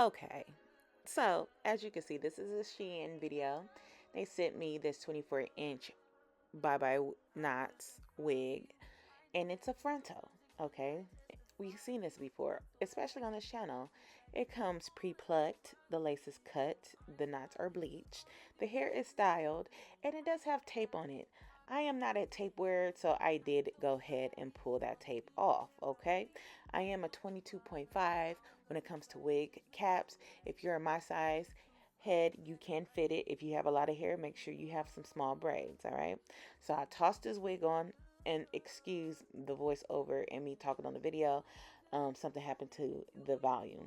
Okay, so as you can see, this is a Shein video. They sent me this 24-inch Bye Bye Knots wig, and it's a frontal. Okay, we've seen this before, especially on this channel. It comes pre-plucked, the lace is cut, the knots are bleached, the hair is styled, and it does have tape on it. I am not a tape wearer, so I did go ahead and pull that tape off. Okay, I am a 22.5 when it comes to wig caps. If you're my size head, you can fit it. If you have a lot of hair, make sure you have some small braids. All right, so I tossed this wig on, and excuse the voiceover and me talking on the video. Something happened to the volume,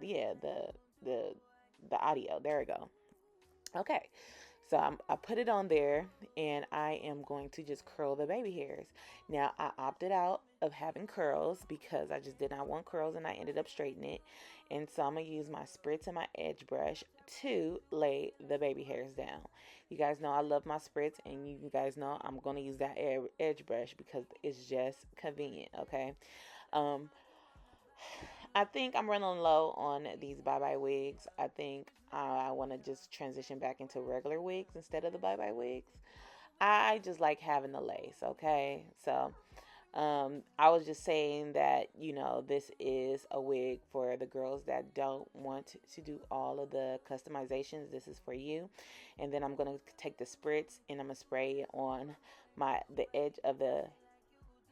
yeah, the audio. There we go. Okay, so I put it on there, and I am going to just curl the baby hairs. Now, I opted out of having curls because I just did not want curls, and I ended up straightening it. And so I'm going to use my spritz and my edge brush to lay the baby hairs down. You guys know I love my spritz, and you guys know I'm going to use that edge brush because it's just convenient, okay? Um, I think I'm running low on these bye-bye wigs. I think I want to just transition back into regular wigs instead of the bye-bye wigs. I just like having the lace, okay? So, I was just saying that, this is a wig for the girls that don't want to do all of the customizations. This is for you. And then I'm going to take the spritz and I'm going to spray it on the edge of the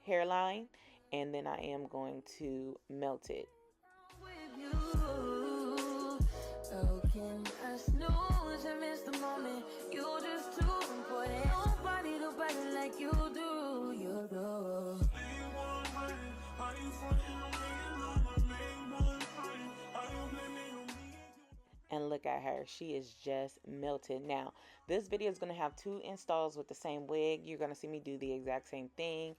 hairline. And then I am going to melt it. And look at her, she is just melted. Now, this video is going to have 2 installs with the same wig. You're going to see me do the exact same thing.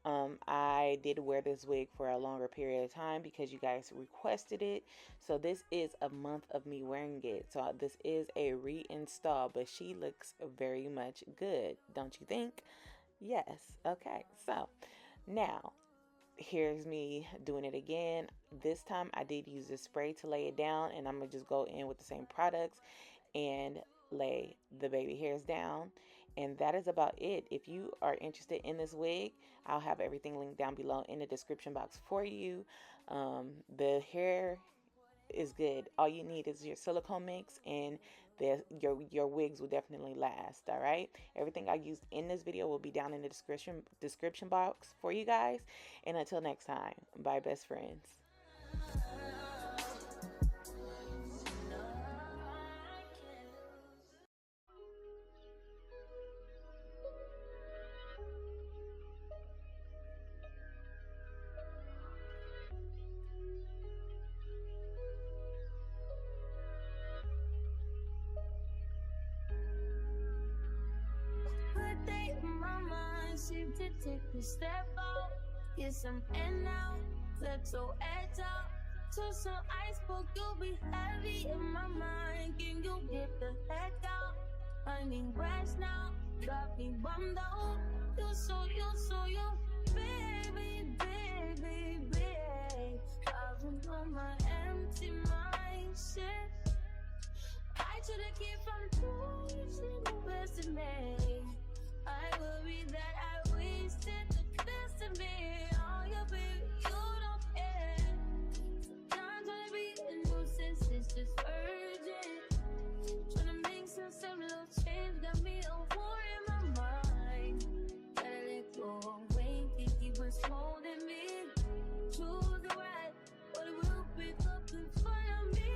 I did wear this wig for a longer period of time because you guys requested it. So this is a month of me wearing it. So this is a reinstall, but she looks very much good, don't you think? Yes. Okay. So now here's me doing it again. This time I did use a spray to lay it down, and I'm gonna just go in with the same products and lay the baby hairs down. And that is about it. If you are interested in this wig, I'll have everything linked down below in the description box for you. The hair is good. All you need is your silicone mix, and your wigs will definitely last. All right, everything I used in this video will be down in the description box for you guys. And until next time, bye, best friends. Seem to take a step out, get some in out, let your edge out. To some iceberg, you'll be heavy in my mind. Can you get the heck out? I need rest now, got me bummed out. You baby, baby, baby. I've been on my empty mindset. I should've kept from losing the best of me. I worry that I wasted the best of me. Oh, yeah, baby, you don't care. Sometimes I be a nuisance, it's just urgent. Trying to make some little change, got me a war in my mind. Gotta let go of weight, think it was holding me. Choose the right, but it will pick up in front of me.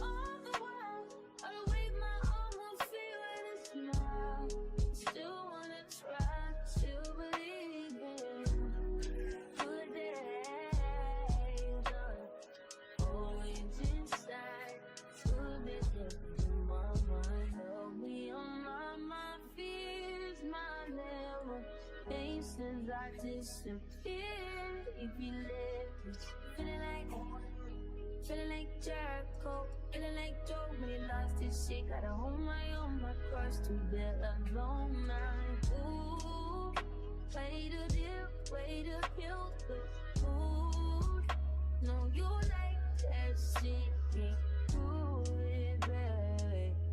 All the while, I wave my arm, won't feel it, smile. Still wanna try, still believe in good days. Always inside, to be in my mind. Help me on my fears, my level. Since I disappeared, if you let me, feeling like Jericho, feeling like Joe when he lost his shit. Gotta hold my own, my cross to bear alone. Ooh, way to deal, way to kill the food. No, you like that she can't do it,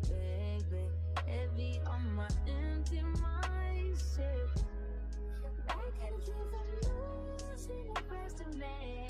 baby. Heavy on my empty mindset. I gotta keep from losing the rest of me.